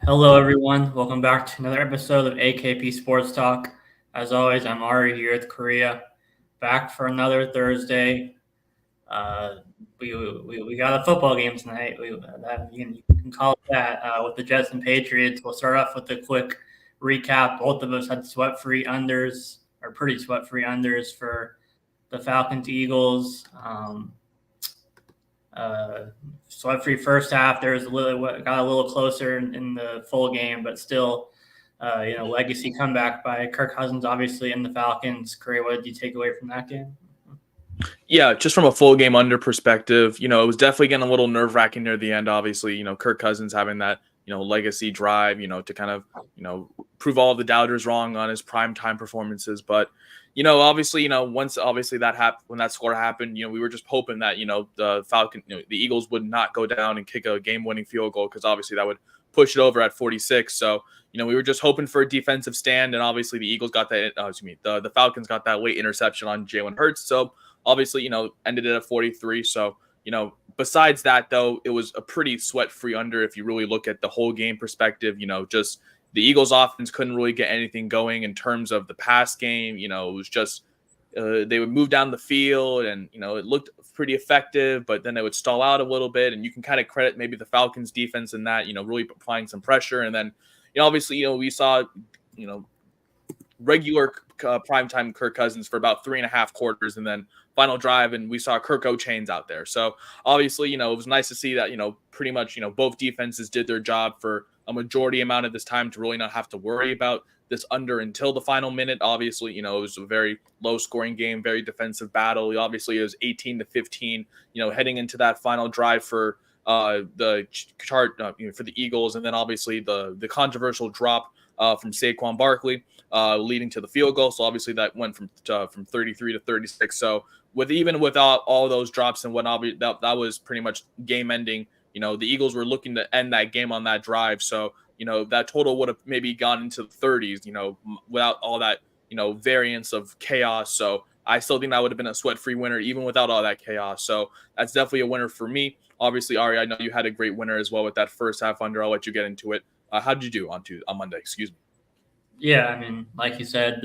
Hello, everyone. Welcome back to another episode of AKP Sports Talk. As always, I'm Ari here with Korea, back for another Thursday. Uh, we got a football game tonight. You can call it that with the Jets and Patriots. We'll start off with a quick recap. Both of us had sweat-free unders, or pretty sweat-free unders for the Falcons Eagles. Uh, Sweat-free first half. There was got a little closer in the full game, but still, legacy comeback by Kirk Cousins, obviously, in the Falcons. Curry, what did you take away from that game? Yeah, just from a full game under perspective, it was definitely getting a little nerve wracking near the end. Obviously, Kirk Cousins having that, legacy drive, to kind of, prove all of the doubters wrong on his prime time performances. But, obviously, once obviously that happened, when that score happened, we were just hoping that, the Falcon, the Eagles would not go down and kick a game winning field goal because obviously that would push it over at 46. So, we were just hoping for a defensive stand, and obviously the Eagles got that. The Falcons got that late interception on Jalen Hurts. So obviously, ended it at 43. So, besides that, though, it was a pretty sweat-free under if you really look at the whole game perspective. Just the Eagles' offense couldn't really get anything going in terms of the pass game. It was just they would move down the field and, it looked pretty effective, but then they would stall out a little bit. And you can kind of credit maybe the Falcons' defense in that, really applying some pressure. And then, obviously, we saw, regular primetime Kirk Cousins for about 3.5 quarters, and then final drive, and we saw Kirk O'Chains out there. So obviously, it was nice to see that, pretty much, both defenses did their job for a majority amount of this time to really not have to worry about this under until the final minute. Obviously, it was a very low scoring game, very defensive battle. Obviously, it was 18-15, heading into that final drive for the chart for the Eagles, and then obviously the controversial drop from Saquon Barkley, leading to the field goal. So obviously that went from 33 to 36. So without all those drops and whatnot, that was pretty much game ending. The Eagles were looking to end that game on that drive. So, that total would have maybe gone into the 30s, without all that, variance of chaos. So I still think that would have been a sweat-free winner, even without all that chaos. So that's definitely a winner for me. Obviously, Ari, I know you had a great winner as well with that first half under. I'll let you get into it. How did you do on Monday? Excuse me. Yeah, I mean, like you said,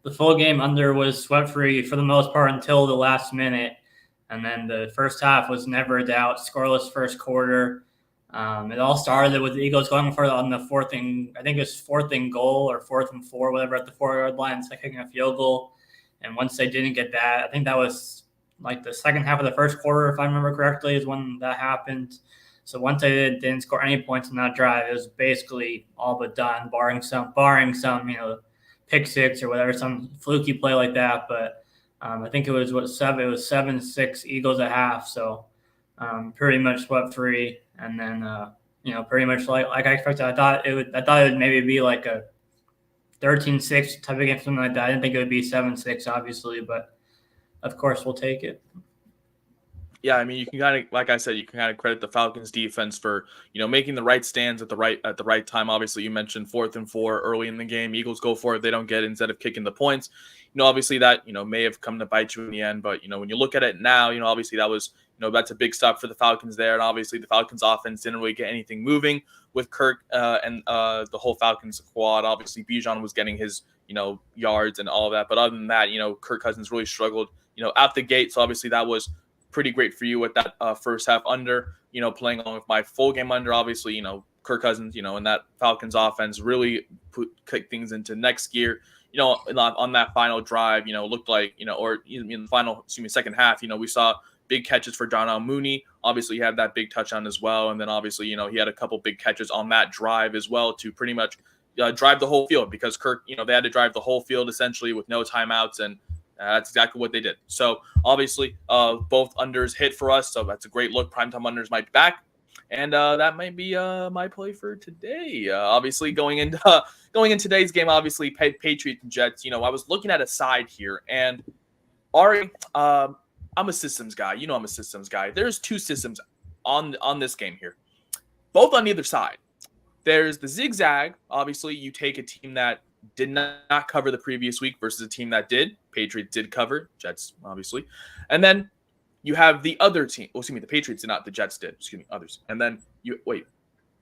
the full game under was sweat-free for the most part until the last minute. And then the first half was never a doubt, scoreless first quarter. It all started with the Eagles going for it on the I think it was fourth and goal or 4th and 4, whatever, at the 4-yard line, so kicking a field goal. And once they didn't get that, I think that was like the second half of the first quarter, if I remember correctly, is when that happened. So once they didn't score any points in that drive, it was basically all but done, barring some pick six or whatever, some fluky play like that. But I think it was 7-6 Eagles at half, so pretty much swept free. And then pretty much like I expected. I thought it would maybe be like a 13-6 type of game, something like that. I didn't think it would be 7-6, obviously, but of course we'll take it. Yeah, I mean, you can kind of, like I said, you can kind of credit the Falcons defense for, making the right stands at the right time. Obviously, you mentioned 4th and 4 early in the game. Eagles go for it. They don't get it instead of kicking the points. Obviously that, may have come to bite you in the end. But, when you look at it now, obviously that was, that's a big stop for the Falcons there. And obviously the Falcons offense didn't really get anything moving with Kirk and the whole Falcons squad. Obviously, Bijan was getting his, yards and all of that. But other than that, Kirk Cousins really struggled, out the gate. So obviously that was pretty great for you with that first half under, playing along with my full game under. Obviously, Kirk Cousins, and that Falcons offense really kick things into next gear. On that final drive, looked like, or in the final, second half, we saw big catches for Darnell Mooney. Obviously, he had that big touchdown as well. And then obviously, he had a couple big catches on that drive as well to pretty much drive the whole field, because Kirk, they had to drive the whole field essentially with no timeouts, and that's exactly what they did. So obviously, both unders hit for us. So that's a great look. Primetime unders might be back, and that might be my play for today. Obviously, going in today's game, obviously Patriots and Jets. I was looking at a side here, and Ari, I'm a systems guy. I'm a systems guy. There's two systems on this game here, both on either side. There's the zigzag. Obviously, you take a team that did not cover the previous week versus a team that did. Patriots did cover. Jets, obviously. And then you have the other team. The Patriots did not. The Jets did. Others. And then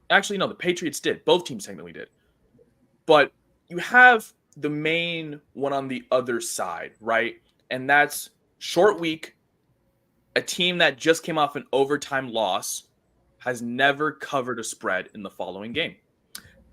Actually, no, the Patriots did. Both teams technically did. But you have the main one on the other side, right? And that's short week. A team that just came off an overtime loss has never covered a spread in the following game.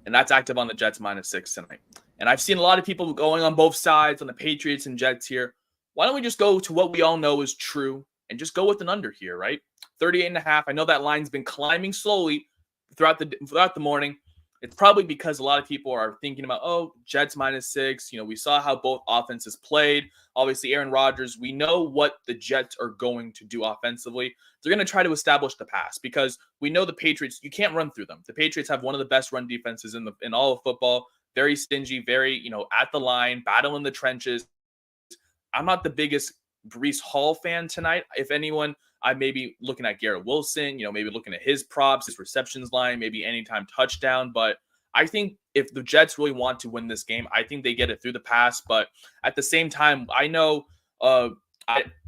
And that's active on the Jets -6 tonight. And I've seen a lot of people going on both sides on the Patriots and Jets here. Why don't we just go to what we all know is true and just go with an under here, right? 38.5. I know that line's been climbing slowly throughout the morning. It's probably because a lot of people are thinking about, oh, Jets -6. You know, we saw how both offenses played. Obviously, Aaron Rodgers, we know what the Jets are going to do offensively. They're going to try to establish the pass because we know the Patriots, you can't run through them. The Patriots have one of the best run defenses in all of football. Very stingy, very, at the line, battle in the trenches. I'm not the biggest Breece Hall fan tonight. If anyone, I may be looking at Garrett Wilson, maybe looking at his props, his receptions line, maybe anytime touchdown. But I think if the Jets really want to win this game, I think they get it through the pass. But at the same time, I know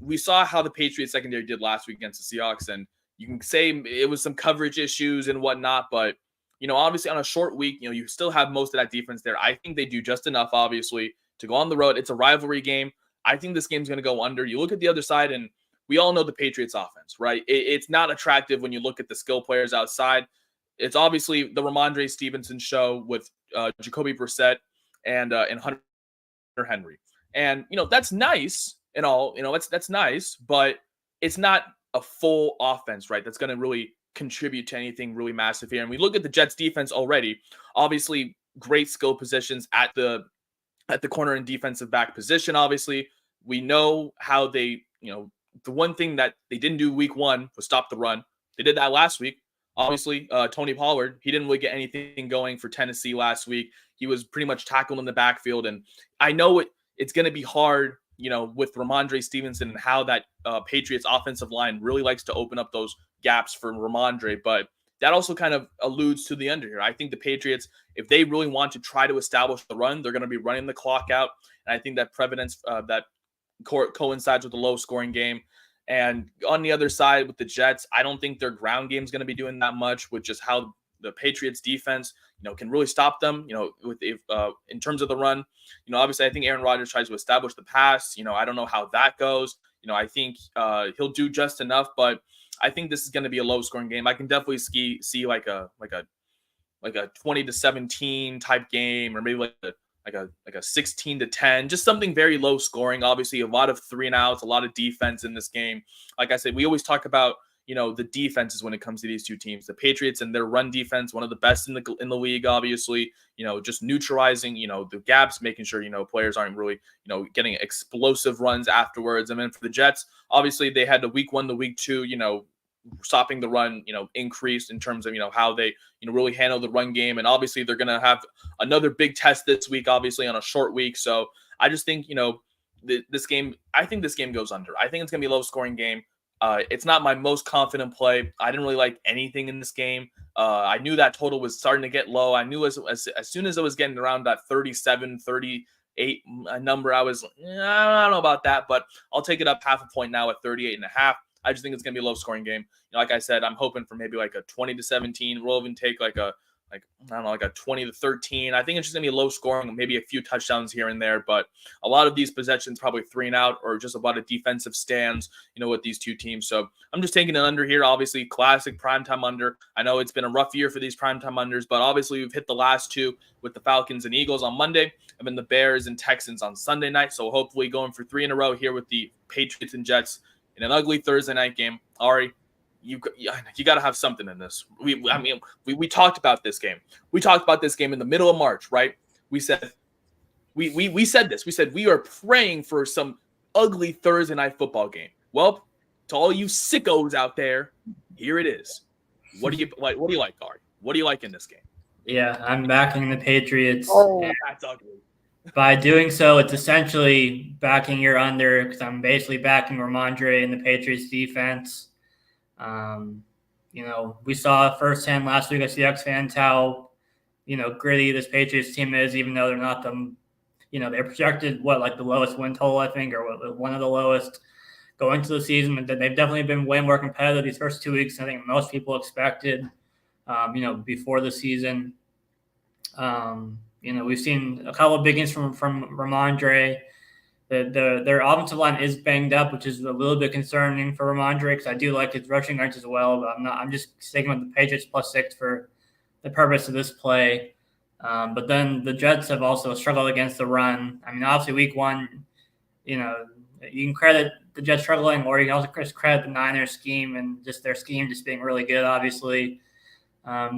we saw how the Patriots secondary did last week against the Seahawks, and you can say it was some coverage issues and whatnot, but obviously on a short week, you still have most of that defense there. I think they do just enough, obviously, to go on the road. It's a rivalry game. I think this game's going to go under. You look at the other side, and we all know the Patriots offense, right? It's not attractive when you look at the skill players outside. It's obviously the Ramondre Stevenson show with Jacoby Brissett and Hunter Henry. And, that's nice and all, that's nice, but it's not a full offense, right? That's going to really contribute to anything really massive here. And we look at the Jets defense already, obviously great skill positions at the corner and defensive back position. Obviously, we know how they, the one thing that they didn't do week one was stop the run. They did that last week. Obviously, Tony Pollard, he didn't really get anything going for Tennessee last week. He was pretty much tackled in the backfield. And I know it's going to be hard, with Ramondre Stevenson and how that Patriots offensive line really likes to open up those gaps for Ramondre. But that also kind of alludes to the under here. I think the Patriots, if they really want to try to establish the run, they're going to be running the clock out. And I think that that coincides with a low-scoring game. And on the other side with the Jets, I don't think their ground game is going to be doing that much, with just how the Patriots defense, can really stop them, in terms of the run. Obviously, I think Aaron Rodgers tries to establish the pass. I don't know how that goes. I think he'll do just enough, but I think this is going to be a low-scoring game. I can definitely see like a 20-17 type game, or maybe like a 16-10, just something very low scoring. Obviously, a lot of 3-and-outs, a lot of defense in this game. Like I said, we always talk about the defenses when it comes to these two teams. The Patriots and their run defense, one of the best in the league. Obviously, just neutralizing the gaps, making sure players aren't really getting explosive runs afterwards. And then for the Jets, obviously they had the week 1 to week 2 stopping the run, increased in terms of, how they, really handle the run game. And obviously they're going to have another big test this week, obviously on a short week. So I just think, this game goes under. I think it's going to be a low scoring game. It's not my most confident play. I didn't really like anything in this game. I knew that total was starting to get low. I knew as soon as it was getting around that 37, 38 number, I was, I don't know about that, but I'll take it up half a point now at 38.5. I just think it's going to be a low-scoring game. Like I said, I'm hoping for maybe like a 20-17. We'll even take like a 20-13. I think it's just going to be low-scoring, maybe a few touchdowns here and there. But a lot of these possessions probably 3-and-out or just about a defensive stands, with these two teams. So I'm just taking an under here. Obviously, classic primetime under. I know it's been a rough year for these primetime unders, but obviously we've hit the last two with the Falcons and Eagles on Monday, and then the Bears and Texans on Sunday night. So hopefully going for 3 in a row here with the Patriots and Jets in an ugly Thursday night game. Ari, you got to have something in this. We talked about this game. We talked about this game in the middle of March, right? We said we said this. We said we are praying for some ugly Thursday night football game. Well, to all you sickos out there, here it is. What do you like? What do you like, Ari? What do you like in this game? Yeah, I'm backing the Patriots. Oh, that's ugly. By doing so, it's essentially backing your under, because I'm basically backing Ramondre and the Patriots defense. We saw firsthand last week as Seahawks fans how, gritty this Patriots team is, even though they're not they're projected, the lowest win total, I think, or one of the lowest going to the season. But they've definitely been way more competitive these first 2 weeks than I think most people expected. before the seaon. We've seen a couple of big games from Ramondre. Their offensive line is banged up, which is a little bit concerning for Ramondre because I do like his rushing yards as well. But I'm just sticking with the Patriots +6 for the purpose of this play. But then the Jets have also struggled against the run. I mean, obviously week 1, you can credit the Jets struggling, or you can also credit the Niners scheme and just their scheme just being really good. Obviously,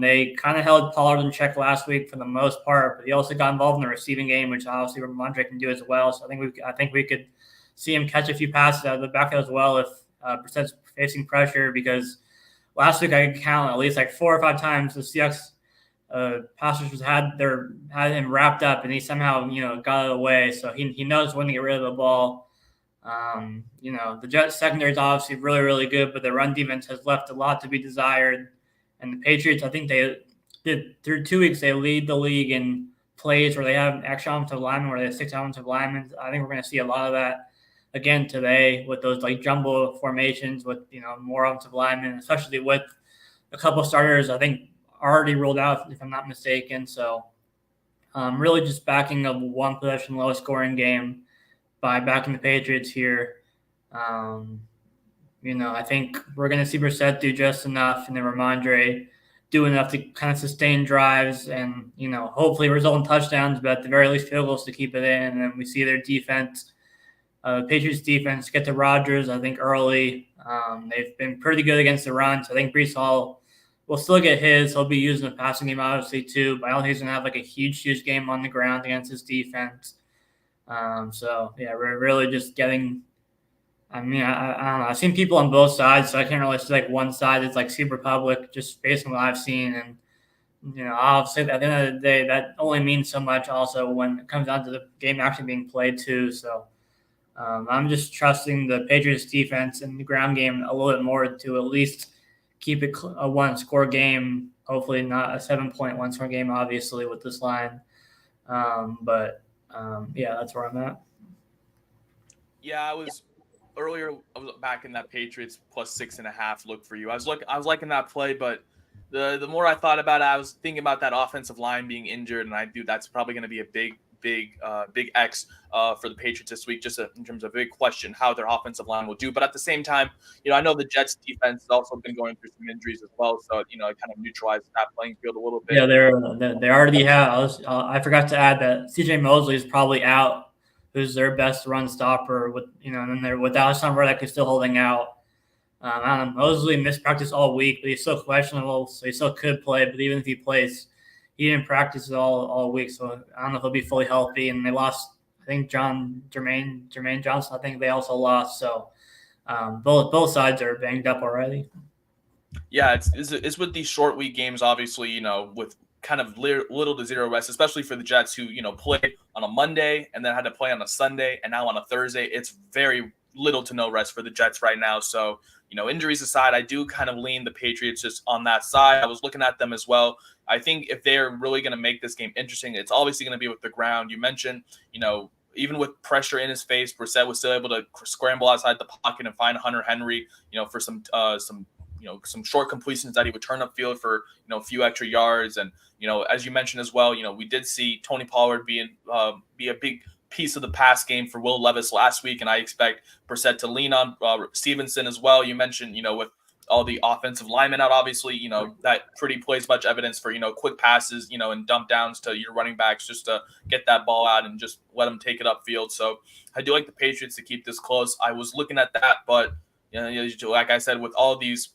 they kind of held Pollard in check last week for the most part, but he also got involved in the receiving game, which obviously Ramondre can do as well. So I think we could see him catch a few passes out of the backfield as well if Brissett's facing pressure. Because last week I could count at least like 4 or 5 times the Seahawks pass rushers had him wrapped up, and he somehow got it away. So he knows when to get rid of the ball. The Jets secondary is obviously really, really good, but the run defense has left a lot to be desired. And the Patriots, I think they did through 2 weeks, they lead the league in plays where they have extra offensive linemen, where they have 6 offensive linemen. I think we're going to see a lot of that again today with those like jumbo formations with more offensive linemen, especially with a couple starters I think already ruled out if I'm not mistaken. So really just backing a 1 possession low scoring game by backing the Patriots here. I think we're going to see Brissett do just enough, and then Ramondre do enough to kind of sustain drives and, hopefully result in touchdowns, but at the very least field goals to keep it in. And then we see their defense, Patriots defense, get to Rodgers, I think, early. They've been pretty good against the run, so I think Breece Hall will still get his. He'll be using the passing game, obviously, too, but I don't think he's going to have like a huge game on the ground against his defense. We're really just getting – I don't know. I've seen people on both sides, so I can't really say like one side is like super public just based on what I've seen. And, obviously at the end of the day, that only means so much also when it comes down to the game actually being played too. So I'm just trusting the Patriots defense and the ground game a little bit more to at least keep it a 1-score game, hopefully not a 7-point 1-score game, obviously, with this line. That's where I'm at. Yeah, earlier, I was back in that Patriots +6.5 look for you. I was liking that play, but the more I thought about it, I was thinking about that offensive line being injured, and that's probably going to be a big X for the Patriots this week, just in terms of a big question how their offensive line will do. But at the same time, I know the Jets defense has also been going through some injuries as well, so it kind of neutralizes that playing field a little bit. Yeah, they already have. I forgot to add that C.J. Mosley is probably out, who's their best run stopper with, and then they're without some Reddick is still holding out. I don't know. Mosley missed practice all week, but he's still questionable, so he still could play. But even if he plays, he didn't practice all week, so I don't know if he'll be fully healthy. And they lost, I think, Jermaine Johnson. I think they also lost. So both sides are banged up already. Yeah, it's with these short week games, obviously, with kind of little to zero rest, especially for the Jets who, played on a Monday and then had to play on a Sunday and now on a Thursday. It's very little to no rest for the Jets right now. So, injuries aside, I do kind of lean the Patriots just on that side. I was looking at them as well. I think if they're really going to make this game interesting, it's obviously going to be with the ground. You mentioned, even with pressure in his face, Brissett was still able to scramble outside the pocket and find Hunter Henry, for some short completions that he would turn upfield for, a few extra yards. And, as you mentioned as well, we did see Tony Pollard be a big piece of the pass game for Will Levis last week. And I expect Brissett to lean on Stevenson as well. You mentioned, with all the offensive linemen out, obviously, that pretty plays much evidence for, quick passes, and dump downs to your running backs just to get that ball out and just let them take it upfield. So I do like the Patriots to keep this close. I was looking at that, but like I said, with all these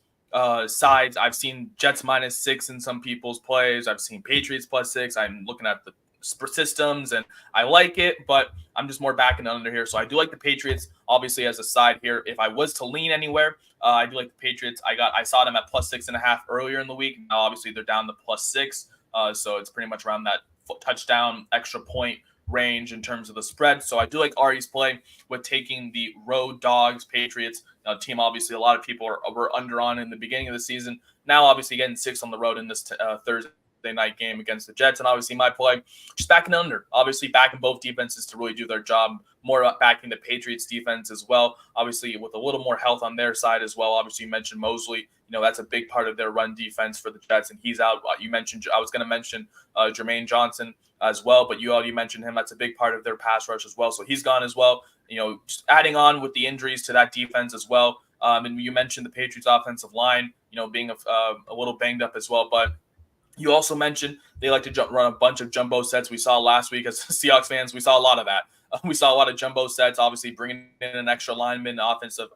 sides, I've seen Jets -6 in some people's plays. I've seen Patriots +6. I'm looking at the systems and I like it, but I'm just more backing under here. So I do like the Patriots, obviously, as a side here. If I was to lean anywhere, I do like the Patriots. I saw them at +6.5 earlier in the week. Now, obviously, they're down to +6. So it's pretty much around that touchdown extra point range in terms of the spread. So I do like Ari's play with taking the road dogs, Patriots, team obviously a lot of people were under on in the beginning of the season. Now obviously getting 6 on the road in this Thursday Thursday night game against the Jets. And obviously my play, just backing under. Obviously backing both defenses to really do their job. More backing the Patriots defense as well. Obviously with a little more health on their side as well. Obviously you mentioned Mosley. That's a big part of their run defense for the Jets, and he's out. You mentioned, I was going to mention Jermaine Johnson as well, but you already mentioned him. That's a big part of their pass rush as well. So he's gone as well. Just adding on with the injuries to that defense as well. And you mentioned the Patriots offensive line, being a little banged up as well. But you also mentioned they like to run a bunch of jumbo sets. We saw last week as Seahawks fans, we saw a lot of that. We saw a lot of jumbo sets, obviously bringing in an extra lineman, offensive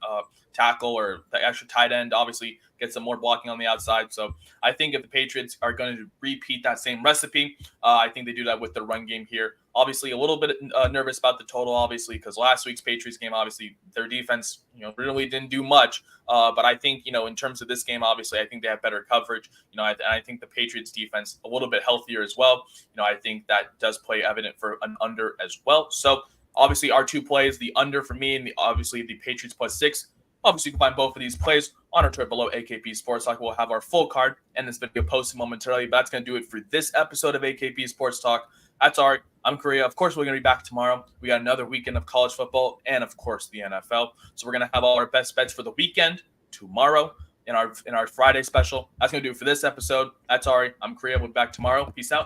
tackle, or the extra tight end, obviously get some more blocking on the outside. So I think if the Patriots are going to repeat that same recipe, I think they do that with the run game here. Obviously, a little bit nervous about the total, obviously, because last week's Patriots game, obviously, their defense, really didn't do much. But I think, in terms of this game, obviously, I think they have better coverage. I think the Patriots defense a little bit healthier as well. I think that does play evident for an under as well. So obviously, our two plays, the under for me, and obviously the Patriots +6. Obviously, you can find both of these plays on our Twitter below AKP Sports Talk. We'll have our full card and this video posted momentarily. But that's going to do it for this episode of AKP Sports Talk. That's Ari. I'm Korea. Of course, we're going to be back tomorrow. We got another weekend of college football and, of course, the NFL. So we're going to have all our best bets for the weekend tomorrow in our Friday special. That's going to do it for this episode. That's Ari. I'm Korea. We'll be back tomorrow. Peace out.